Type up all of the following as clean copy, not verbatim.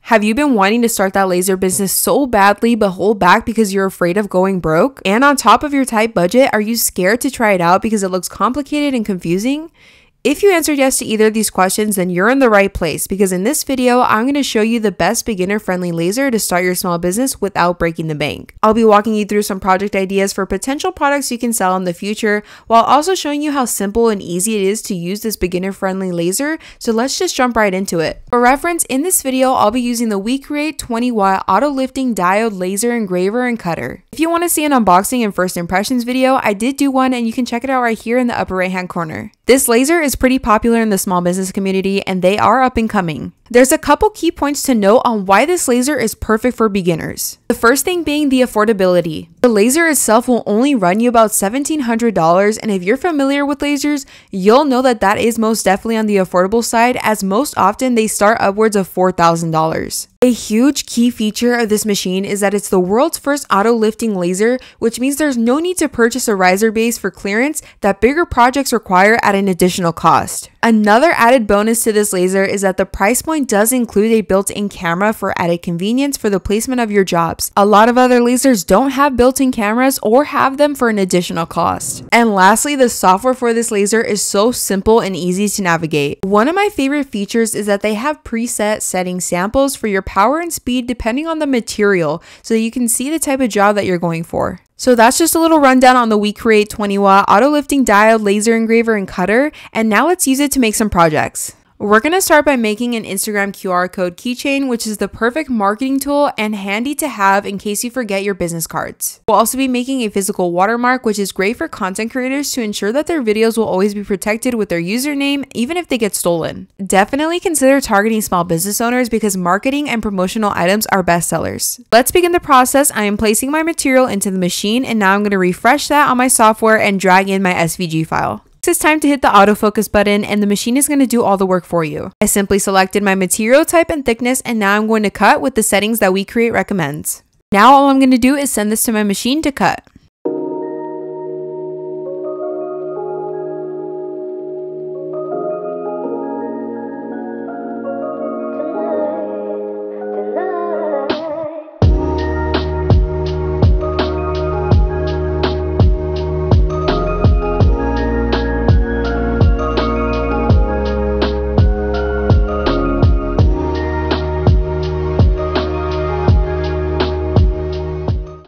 Have you been wanting to start that laser business so badly but hold back because you're afraid of going broke? And on top of your tight budget, are you scared to try it out because it looks complicated and confusing? If you answered yes to either of these questions, then you're in the right place, because in this video, I'm going to show you the best beginner-friendly laser to start your small business without breaking the bank. I'll be walking you through some project ideas for potential products you can sell in the future, while also showing you how simple and easy it is to use this beginner-friendly laser, so let's just jump right into it. For reference, in this video, I'll be using the WeCreat 20-watt auto-lifting diode laser engraver and cutter. If you want to see an unboxing and first impressions video, I did do one and you can check it out right here in the upper right-hand corner. This laser is pretty popular in the small business community and they are up and coming. There's a couple key points to note on why this laser is perfect for beginners. The first thing being the affordability. The laser itself will only run you about $1,700, and if you're familiar with lasers, you'll know that that is most definitely on the affordable side, as most often they start upwards of $4,000. A huge key feature of this machine is that it's the world's first auto-lifting laser, which means there's no need to purchase a riser base for clearance that bigger projects require at an additional cost. Another added bonus to this laser is that the price point does include a built-in camera for added convenience for the placement of your jobs. A lot of other lasers don't have built-in cameras or have them for an additional cost. And lastly, the software for this laser is so simple and easy to navigate. One of my favorite features is that they have preset setting samples for your power and speed depending on the material, so that you can see the type of job that you're going for. So that's just a little rundown on the WeCreat 20-watt auto-lifting diode laser engraver and cutter, and now let's use it to make some projects. We're going to start by making an Instagram QR code keychain, which is the perfect marketing tool and handy to have in case you forget your business cards. We'll also be making a physical watermark, which is great for content creators to ensure that their videos will always be protected with their username, even if they get stolen. Definitely consider targeting small business owners because marketing and promotional items are best sellers. Let's begin the process. I am placing my material into the machine, and now I'm going to refresh that on my software and drag in my SVG file. It's time to hit the autofocus button and the machine is going to do all the work for you. I simply selected my material type and thickness, and now I'm going to cut with the settings that WeCreat recommends. Now all I'm going to do is send this to my machine to cut.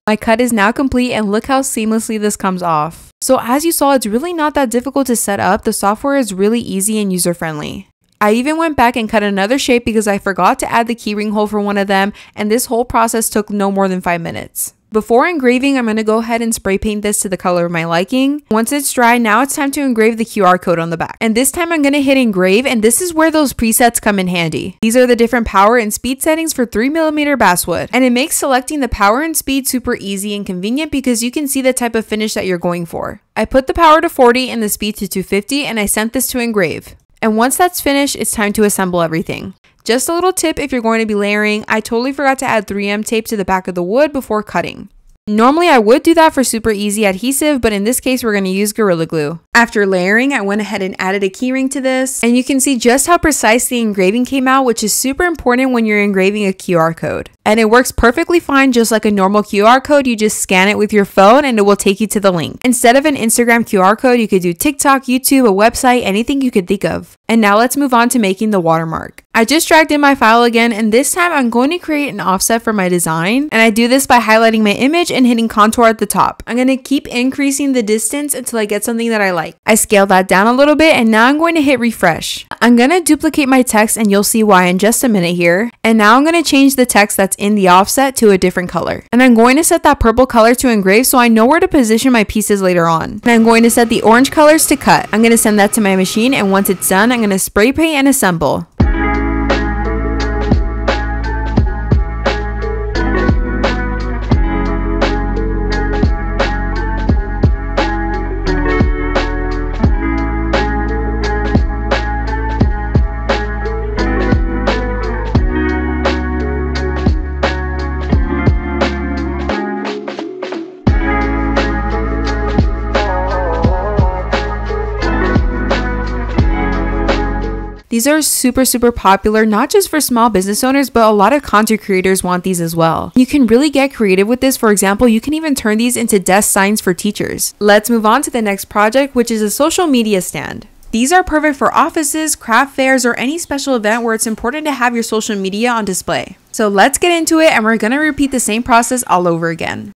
My cut is now complete and look how seamlessly this comes off. So as you saw, it's really not that difficult to set up. The software is really easy and user-friendly. I even went back and cut another shape because I forgot to add the keyring hole for one of them, and this whole process took no more than 5 minutes. Before engraving, I'm going to go ahead and spray paint this to the color of my liking. Once it's dry, now it's time to engrave the QR code on the back. And this time I'm going to hit engrave, and this is where those presets come in handy. These are the different power and speed settings for 3mm basswood. And it makes selecting the power and speed super easy and convenient because you can see the type of finish that you're going for. I put the power to 40 and the speed to 250, and I sent this to engrave. And once that's finished, it's time to assemble everything. Just a little tip if you're going to be layering, I totally forgot to add 3M tape to the back of the wood before cutting. Normally I would do that for super easy adhesive, but in this case we're going to use Gorilla Glue. After layering, I went ahead and added a keyring to this, and you can see just how precise the engraving came out, which is super important when you're engraving a QR code. And it works perfectly fine just like a normal QR code. You just scan it with your phone and it will take you to the link. Instead of an Instagram QR code, you could do TikTok, YouTube, a website, anything you could think of. And now let's move on to making the watermark. I just dragged in my file again, and this time I'm going to create an offset for my design, and I do this by highlighting my image and hitting contour at the top. I'm going to keep increasing the distance until I get something that I like. I scaled that down a little bit, and now I'm going to hit refresh. I'm going to duplicate my text, and you'll see why in just a minute here. And now I'm going to change the text that's in the offset to a different color. And I'm going to set that purple color to engrave so I know where to position my pieces later on. And I'm going to set the orange colors to cut. I'm going to send that to my machine, and once it's done, I'm going to spray paint and assemble. These are super popular, not just for small business owners, but a lot of content creators want these as well. You can really get creative with this. For example, you can even turn these into desk signs for teachers. Let's move on to the next project, which is a social media stand. These are perfect for offices, craft fairs, or any special event where it's important to have your social media on display. So let's get into it, and we're gonna repeat the same process all over again.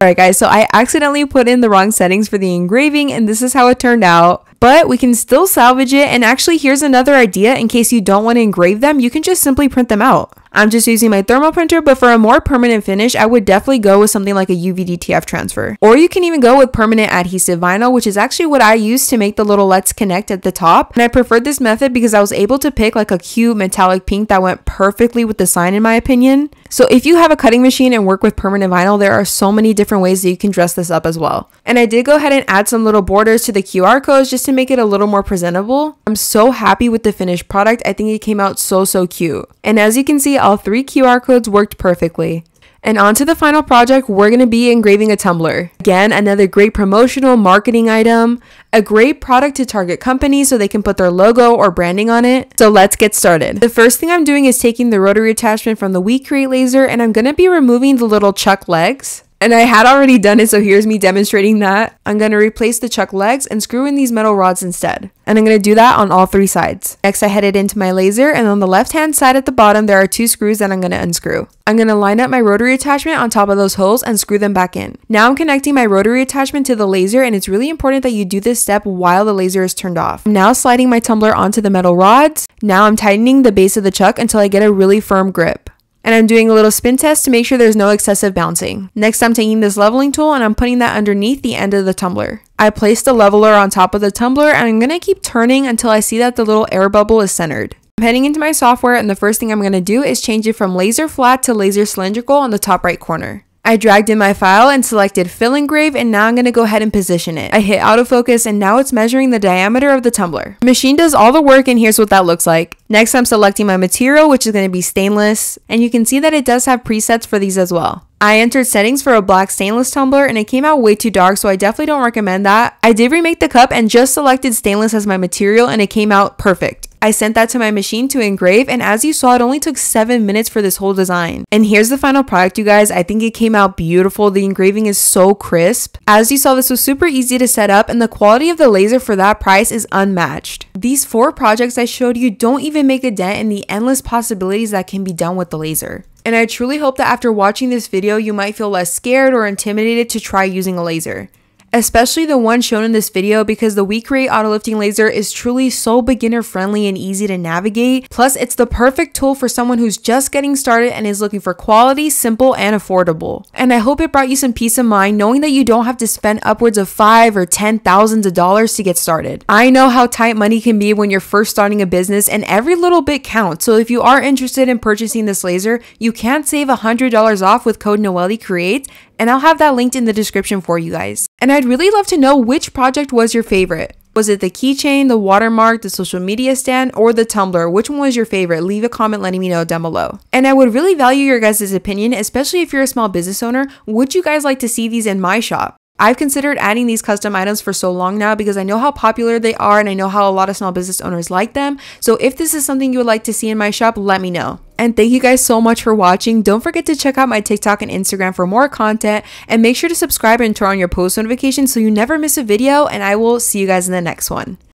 Alright guys, so I accidentally put in the wrong settings for the engraving and this is how it turned out. But we can still salvage it, and actually here's another idea. In case you don't want to engrave them, you can just simply print them out. I'm just using my thermal printer, but for a more permanent finish, I would definitely go with something like a UV-DTF transfer. Or you can even go with permanent adhesive vinyl, which is actually what I used to make the little Let's Connect at the top. And I preferred this method because I was able to pick like a cute metallic pink that went perfectly with the sign in my opinion. So if you have a cutting machine and work with permanent vinyl, there are so many different ways that you can dress this up as well. And I did go ahead and add some little borders to the QR codes just to make it a little more presentable. I'm so happy with the finished product. I think it came out so cute. And as you can see, all 3 QR codes worked perfectly. And on to the final project, we're going to be engraving a tumbler. Again, another great promotional marketing item, a great product to target companies so they can put their logo or branding on it. So let's get started. The first thing I'm doing is taking the rotary attachment from the WeCreat Laser, and I'm going to be removing the little chuck legs. And I had already done it, so here's me demonstrating that. I'm going to replace the chuck legs and screw in these metal rods instead. And I'm going to do that on all 3 sides. Next, I headed into my laser, and on the left-hand side at the bottom, there are 2 screws that I'm going to unscrew. I'm going to line up my rotary attachment on top of those holes and screw them back in. Now I'm connecting my rotary attachment to the laser, and it's really important that you do this step while the laser is turned off. I'm now sliding my tumbler onto the metal rods. Now I'm tightening the base of the chuck until I get a really firm grip. And I'm doing a little spin test to make sure there's no excessive bouncing. Next, I'm taking this leveling tool and I'm putting that underneath the end of the tumbler. I placed the leveler on top of the tumbler, and I'm going to keep turning until I see that the little air bubble is centered. I'm heading into my software, and the first thing I'm going to do is change it from laser flat to laser cylindrical on the top right corner. I dragged in my file and selected fill engrave, and now I'm going to go ahead and position it. I hit autofocus, and now it's measuring the diameter of the tumbler. The machine does all the work, and here's what that looks like. Next, I'm selecting my material, which is going to be stainless, and you can see that it does have presets for these as well. I entered settings for a black stainless tumbler, and it came out way too dark, so I definitely don't recommend that. I did remake the cup and just selected stainless as my material, and it came out perfect. I sent that to my machine to engrave, and as you saw, it only took 7 minutes for this whole design. And here's the final product, you guys. I think it came out beautiful. The engraving is so crisp. As you saw, this was super easy to set up, and the quality of the laser for that price is unmatched. These 4 projects I showed you don't even make a dent in the endless possibilities that can be done with the laser. And I truly hope that after watching this video, you might feel less scared or intimidated to try using a laser. Especially the one shown in this video, because the WeCreat auto lifting laser is truly so beginner friendly and easy to navigate. Plus, it's the perfect tool for someone who's just getting started and is looking for quality, simple, and affordable. And I hope it brought you some peace of mind knowing that you don't have to spend upwards of $5,000 or $10,000 to get started. I know how tight money can be when you're first starting a business, and every little bit counts. So if you are interested in purchasing this laser, you can save $100 off with code NOELICREATES, and I'll have that linked in the description for you guys. And I'd really love to know which project was your favorite. Was it the keychain, the watermark, the social media stand, or the tumbler? Which one was your favorite? Leave a comment letting me know down below. And I would really value your guys' opinion, especially if you're a small business owner. Would you guys like to see these in my shop? I've considered adding these custom items for so long now because I know how popular they are and I know how a lot of small business owners like them. So if this is something you would like to see in my shop, let me know. And thank you guys so much for watching. Don't forget to check out my TikTok and Instagram for more content, and make sure to subscribe and turn on your post notifications so you never miss a video, and I will see you guys in the next one.